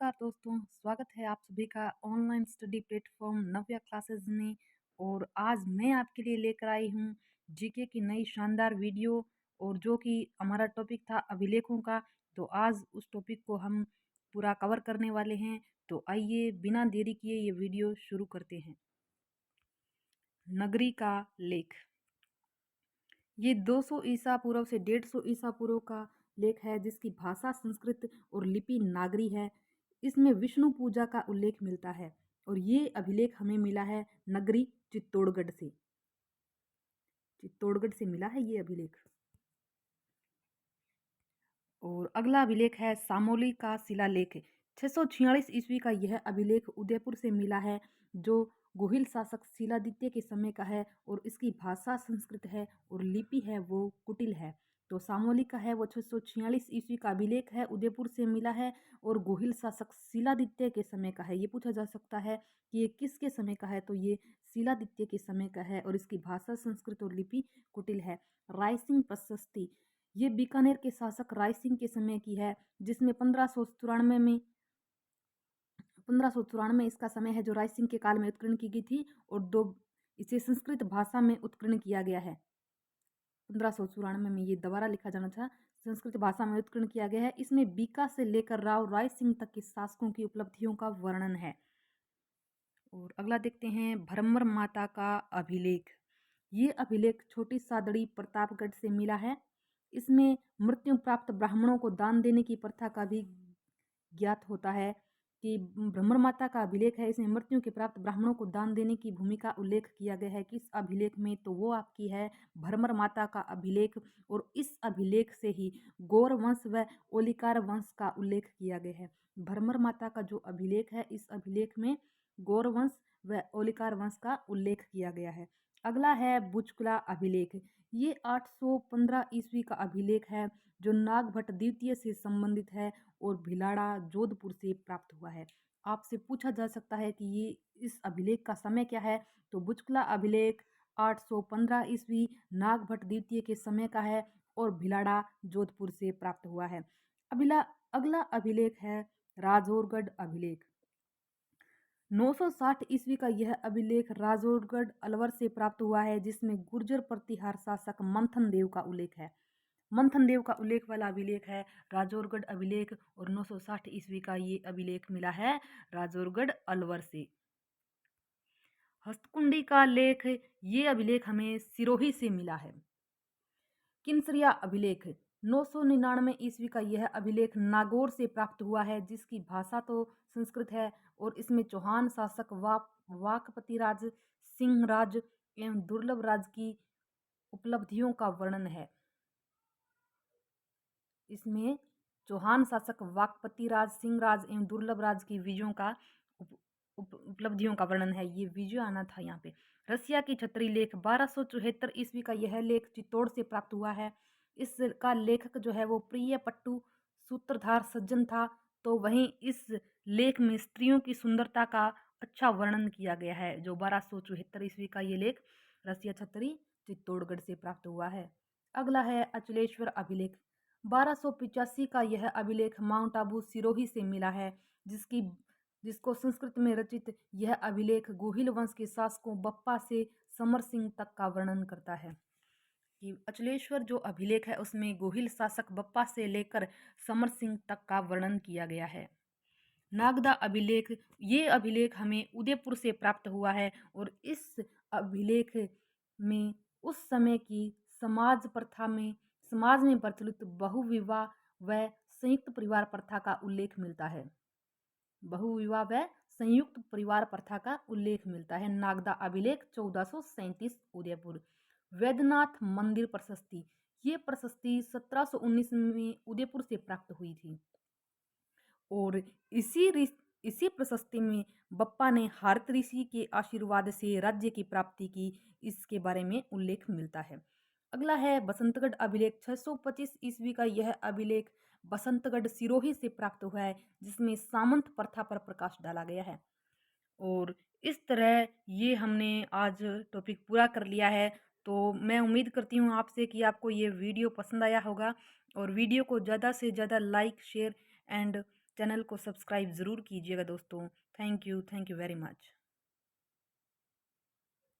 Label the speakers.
Speaker 1: नमस्कार दोस्तों, स्वागत है आप सभी का ऑनलाइन स्टडी प्लेटफॉर्म नव्या क्लासेस में। और आज मैं आपके लिए लेकर आई हूँ जीके की नई शानदार वीडियो। और जो कि हमारा टॉपिक था अभिलेखों का, तो आज उस टॉपिक को हम पूरा कवर करने वाले हैं। तो आइए बिना देरी किए ये वीडियो शुरू करते हैं। नगरी का लेख। ये 200 ईसा पूर्व से 150 ईसा पूर्व का लेख है, जिसकी भाषा संस्कृत और लिपि नागरी है। इसमें विष्णु पूजा का उल्लेख मिलता है और ये अभिलेख हमें मिला है नगरी चित्तौड़गढ़ से। चित्तौड़गढ़ से मिला है ये अभिलेख। और अगला अभिलेख है सामोली का शिलालेख। 646 ईस्वी का यह अभिलेख उदयपुर से मिला है, जो गोहिल शासक शिलादित्य के समय का है और इसकी भाषा संस्कृत है और लिपि है वो कुटिल है। तो सामोली का है वो 646 ईस्वी का अभिलेख है, उदयपुर से मिला है और गोहिल शासक शिलादित्य के समय का है। ये पूछा जा सकता है कि ये किसके समय का है, तो ये शिलादित्य के समय का है और इसकी भाषा संस्कृत और लिपि कुटिल है। रायसिंह प्रशस्ति, ये बीकानेर के शासक राय सिंह के समय की है, जिसमें 1594 इसका समय है, जो राय सिंह के काल में उत्कीर्ण की गई थी। और दो इसे संस्कृत भाषा में उत्कीर्ण किया गया है। 1594 में ये दोबारा लिखा जाना था, संस्कृत भाषा में उत्कीर्ण किया गया है। इसमें बीका से लेकर राव राय सिंह तक के शासकों की उपलब्धियों का वर्णन है। और अगला देखते हैं भरमर माता का अभिलेख। ये अभिलेख छोटी सादड़ी प्रतापगढ़ से मिला है। इसमें मृत्यु प्राप्त ब्राह्मणों को दान देने की प्रथा का भी ज्ञात होता है कि भ्रमर माता का अभिलेख है। इसमें मृत्यु के प्राप्त ब्राह्मणों को दान देने की भूमिका उल्लेख किया गया है किस अभिलेख में, तो वो आपकी है भरमर माता का अभिलेख। और इस अभिलेख से ही गौर वंश व ओलिकार वंश का उल्लेख किया गया है। भरमर माता का जो अभिलेख है, इस अभिलेख में गौर वंश व ओलिकार वंश का उल्लेख किया गया है। अगला है बुचकुला अभिलेख। ये 815 ईस्वी का अभिलेख है, जो नागभट्ट द्वितीय से संबंधित है और भिलाड़ा जोधपुर से प्राप्त हुआ है। आपसे पूछा जा सकता है कि ये इस अभिलेख का समय क्या है, तो बुचकुला अभिलेख 815 ईस्वी नागभट्ट द्वितीय के समय का है और भिलाड़ा जोधपुर से प्राप्त हुआ है। अगला अभिलेख है राजौरगढ़ अभिलेख। 960 ईस्वी का यह अभिलेख राजौरगढ़ अलवर से प्राप्त हुआ है, जिसमें गुर्जर प्रतिहार शासक मंथन देव का उल्लेख है। मंथन देव का उल्लेख वाला अभिलेख है राजौरगढ़ अभिलेख। और 960 ईस्वी का ये अभिलेख मिला है राजौरगढ़ अलवर से। हस्तकुंडी का लेख, ये अभिलेख हमें सिरोही से मिला है। किनसरिया अभिलेख 999 ईस्वी का यह अभिलेख नागौर से प्राप्त हुआ है, जिसकी भाषा तो संस्कृत है और इसमें चौहान शासक वाकपतिराज सिंहराज एवं दुर्लभ राज की उपलब्धियों का वर्णन है। इसमें चौहान शासक वाकपतिराज सिंहराज एवं दुर्लभ राज की विजयों का उपलब्धियों का वर्णन है। ये विजय आना था यहाँ पे। रसिया की छतरी लेख 1274 ईस्वी का यह लेख चित्तौड़ से प्राप्त हुआ है। इसका लेखक जो है वो प्रिय पट्टू सूत्रधार सज्जन था। तो वहीं इस लेख में स्त्रियों की सुंदरता का अच्छा वर्णन किया गया है। जो 1274 ईस्वी का ये लेख रसिया छतरी चित्तौड़गढ़ से प्राप्त हुआ है। अगला है अचलेश्वर अभिलेख। 1285 का यह अभिलेख माउंट आबू सिरोही से मिला है, जिसको संस्कृत में रचित यह अभिलेख गोहिल वंश के शासकों बप्पा से समर सिंह तक का वर्णन करता है। कि अचलेश्वर जो अभिलेख है उसमें गोहिल शासक बप्पा से लेकर समर सिंह तक का वर्णन किया गया है। नागदा अभिलेख, ये अभिलेख हमें उदयपुर से प्राप्त हुआ है और इस अभिलेख में उस समय की समाज में प्रचलित बहुविवाह व संयुक्त परिवार प्रथा का उल्लेख मिलता है। बहुविवाह व संयुक्त परिवार प्रथा का उल्लेख मिलता है। नागदा अभिलेख 1437 उदयपुर। वैद्यनाथ मंदिर प्रशस्ति, ये प्रशस्ति 1719 में उदयपुर से प्राप्त हुई थी। और इसी प्रशस्ति में बप्पा ने हारत ऋषि के आशीर्वाद से राज्य की प्राप्ति की, इसके बारे में उल्लेख मिलता है। अगला है बसंतगढ़ अभिलेख। 625 ईस्वी का यह अभिलेख बसंतगढ़ सिरोही से प्राप्त हुआ है, जिसमें सामंत प्रथा पर प्रकाश डाला गया है। और इस तरह ये हमने आज टॉपिक पूरा कर लिया है। तो मैं उम्मीद करती हूँ आपसे कि आपको ये वीडियो पसंद आया होगा और वीडियो को ज़्यादा से ज़्यादा लाइक शेयर एंड चैनल को सब्सक्राइब ज़रूर कीजिएगा दोस्तों। Thank you very much.